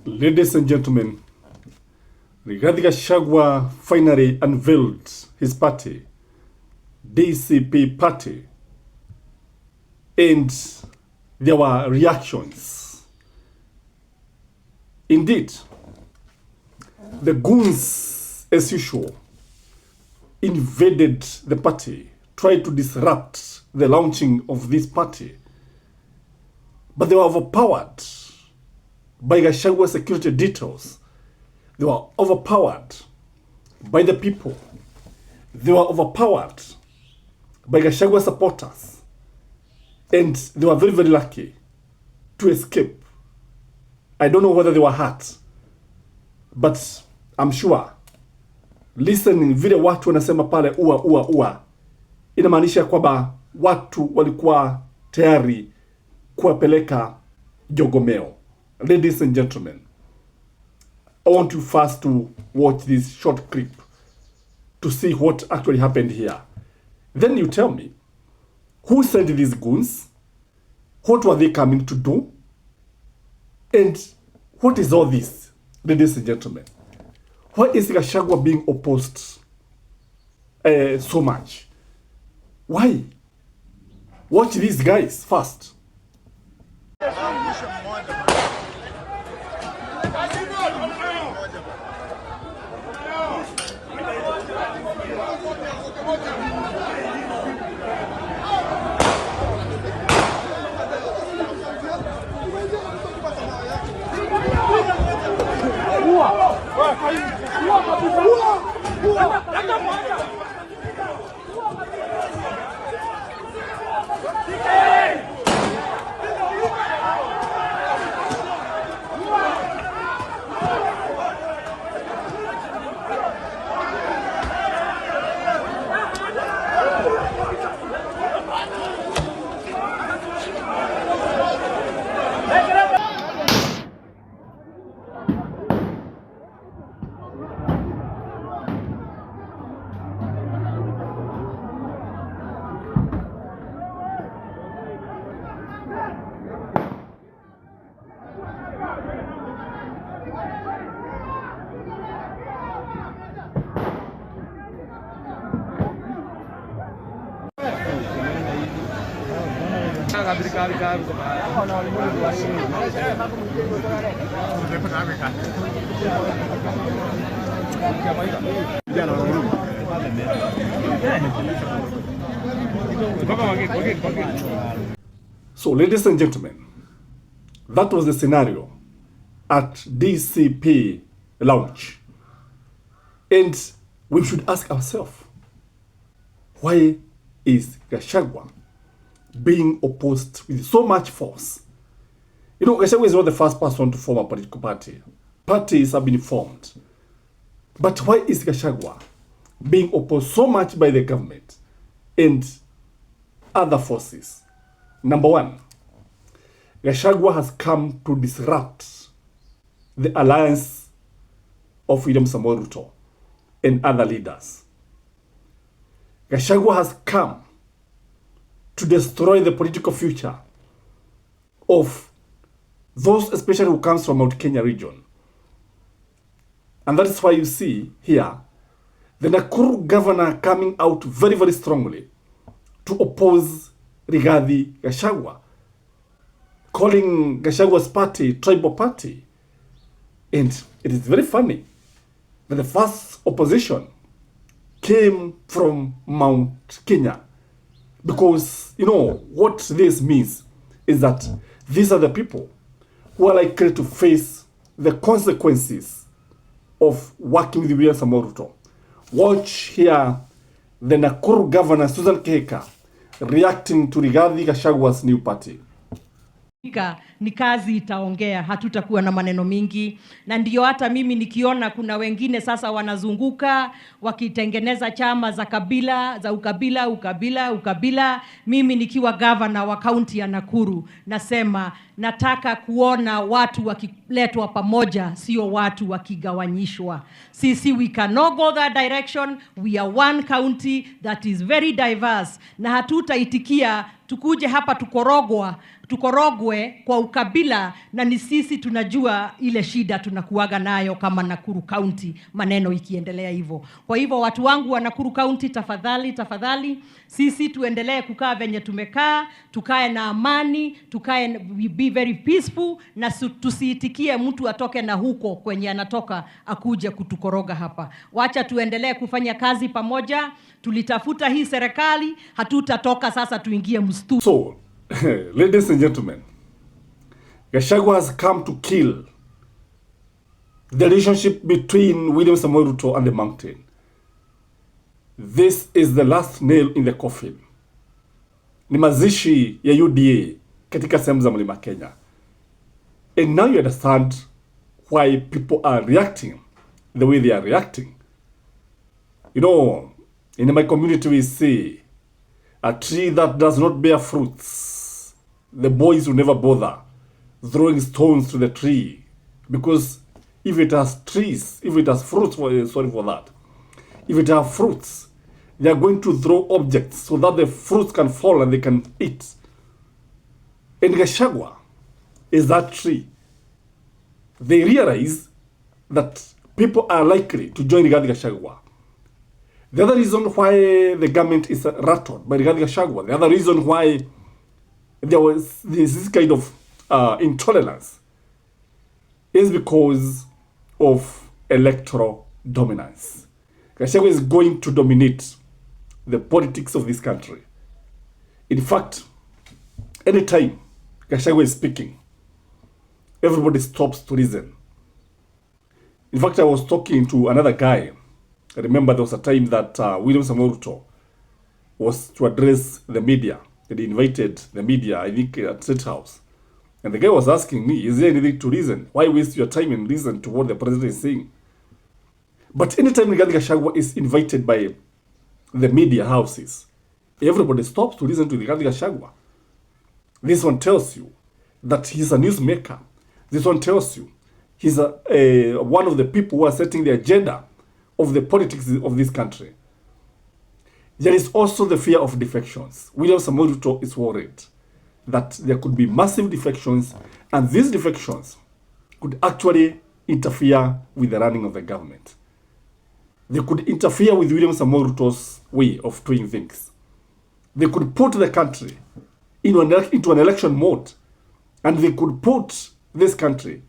Ladies and gentlemen, Rigathi Gachagua finally unveiled his party, DCP party, and there were reactions. Indeed, the goons, as usual, invaded the party, tried to disrupt the launching of this party, but they were overpowered by Gachagua security details. They were overpowered by the people. They were overpowered by Gachagua supporters. And they were very, very lucky to escape. I don't know whether they were hurt, but I'm sure listening vile watu wanasema pale ua inamaanisha kwamba watu walikuwa tayari kuwapeleka jogomeo. Ladies and gentlemen, I want you first to watch this short clip to see what actually happened here. Then you tell me, who sent these goons? What were they coming to do? And what is all this, ladies and gentlemen? Why is Gachagua being opposed so much? Why? Watch these guys first. So, ladies and gentlemen, that was the scenario at DCP launch. And we should ask ourselves, why is Gachagua being opposed with so much force? You know, Gachagua is not the first person to form a political party. Parties have been formed. But why is Gachagua being opposed so much by the government and other forces? Number one, Gachagua has come to disrupt the alliance of William Samoei Ruto and other leaders. Gachagua has come to destroy the political future of those, especially who comes from Mount Kenya region. And that is why you see here the Nakuru governor coming out very, very strongly to oppose Rigathi Gachagua, calling Gachagua's party tribal party. And it is very funny that the first opposition came from Mount Kenya, because you know what this means is that these are the people who are likely to face the consequences of working with William Samoei Ruto. Watch here the Nakuru governor Susan Kehika reacting to Rigathi Gachagua's new party. Ni kazi itaongea, hatutakuwa na maneno mingi. Na ndio hata mimi nikiona kuna wengine sasa wanazunguka wakitengeneza chama za kabila, za ukabila. Mimi nikiwa governor wa county ya Nakuru nasema nataka kuona watu wakiletwa pamoja, sio watu wakigawanyishwa. Sisi we cannot go that direction. We are one county that is very diverse, na hatutaitikia tukuje hapa tukorogwa tukorogwe kwa ukabila, na ni sisi tunajua ile shida tunakuaga nayo kama Nakuru County maneno ikiendelea hivyo. Kwa hivyo watu wangu wa Nakuru County, tafadhali sisi tuendelee kukaa venye tumekaa, tukae na amani, tukae be very peaceful, na tusiitikie mtu atoke na huko kwenye anatoka akuje kutukoroga hapa. Wacha tuendelee kufanya kazi pamoja. Tulitafuta hii serikali, hatutatoka sasa tuingie mstu. So, ladies and gentlemen, Gachagua has come to kill the relationship between William Samoei Ruto and the mountain. This is the last nail in the coffin. Ni mazishi ya UDA katika sehemu za Mlima Kenya. And now you understand why people are reacting the way they are reacting. You know, in my community we say, a tree that does not bear fruits, the boys will never bother throwing stones to the tree, because if it has trees, if it has fruits, if it has fruits, they are going to throw objects so that the fruits can fall and they can eat. And Gachagua is that tree. They realize that people are likely to join Rigathi Gachagua. The other reason why the government is rattled by Rigathi Gachagua, the other reason why there was this kind of intolerance, is because of electoral dominance. Gachagua is going to dominate the politics of this country. In fact, anytime Gachagua is speaking, everybody stops to listen. In fact, I was talking to another guy. I remember there was a time that William Samoei Ruto was to address the media, and he invited the media, I think, at State House. And the guy was asking me, is there anything to listen? Why waste your time and listen to what the president is saying? But anytime Rigathi Gachagua is invited by the media houses, everybody stops to listen to Rigathi Gachagua. This one tells you that he's a newsmaker. This one tells you he's one of the people who are setting the agenda of the politics of this country. There is also the fear of defections. William Samoei Ruto is worried that there could be massive defections, and these defections could actually interfere with the running of the government. They could interfere with William Samoei Ruto's way of doing things. They could put the country into an election mode, and they could put this country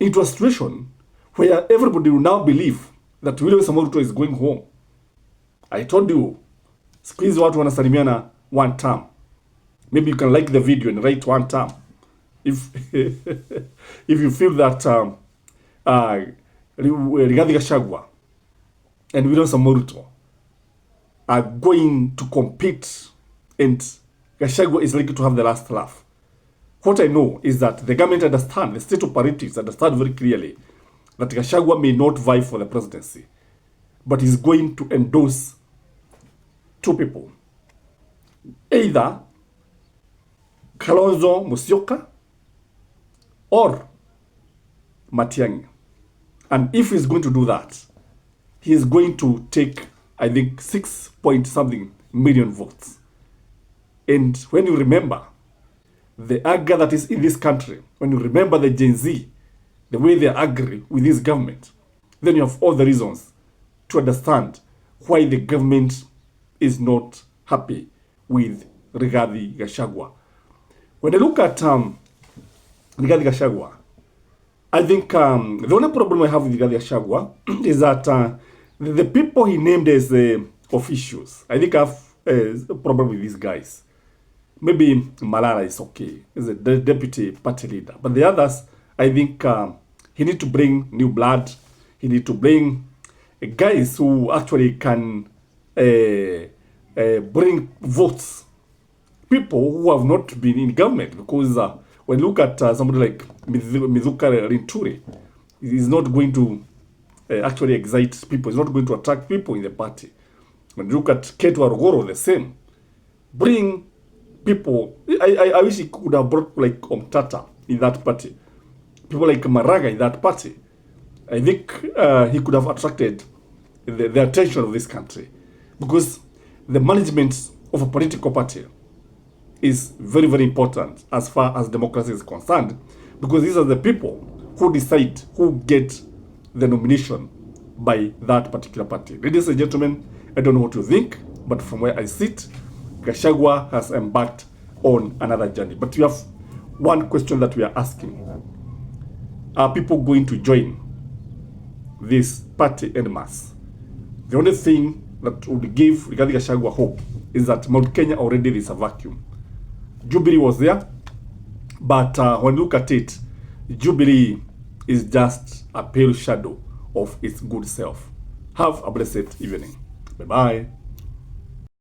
into a situation where everybody will now believe that William Samoei Ruto is going home. I told you, siku hizi watu wanasalimiana one term. Maybe you can like the video and write one term. If if you feel that Rigathi Gachagua and William Samoei Ruto are going to compete and Gachagua is likely to have the last laugh. What I know is that the government understand, the state operatives understand very clearly that Gachagua may not vie for the presidency, but is going to endorse two people. Either Kalonzo Musyoka or Matiang'i. And if he's going to do that, he is going to take, I think, 6 point something million votes. And when you remember the anger that is in this country, when you remember the Gen Z, the way they are angry with this government, then you have all the reasons to understand why the government is not happy with Rigathi Gachagua. When I look at Rigathi Gachagua, I think the only problem I have with Rigathi Gachagua is that the people he named as officials, I think I have a problem with these guys. Maybe Malala is okay, is a deputy party leader. But the others, I think he need to bring new blood. He need to bring guys who actually can bring votes. People who have not been in government. Because when you look at somebody like Mizuka Rinturi, he's not going to actually excite people. He's not going to attract people in the party. When you look at Ketu Arugoro, the same. Bring people. I wish he could have brought like Omtata in that party. People like Maraga in that party. I think he could have attracted the attention of this country. Because the management of a political party is very, very important as far as democracy is concerned, because these are the people who decide who get the nomination by that particular party. Ladies and gentlemen, I don't know what you think, but from where I sit, Gachagua has embarked on another journey. But we have one question that we are asking. Are people going to join this party en masse? The only thing that would give Rigathi Gachagua hope is that Mount Kenya already is a vacuum. Jubilee was there, but when you look at it, Jubilee is just a pale shadow of its good self. Have a blessed evening. Bye-bye.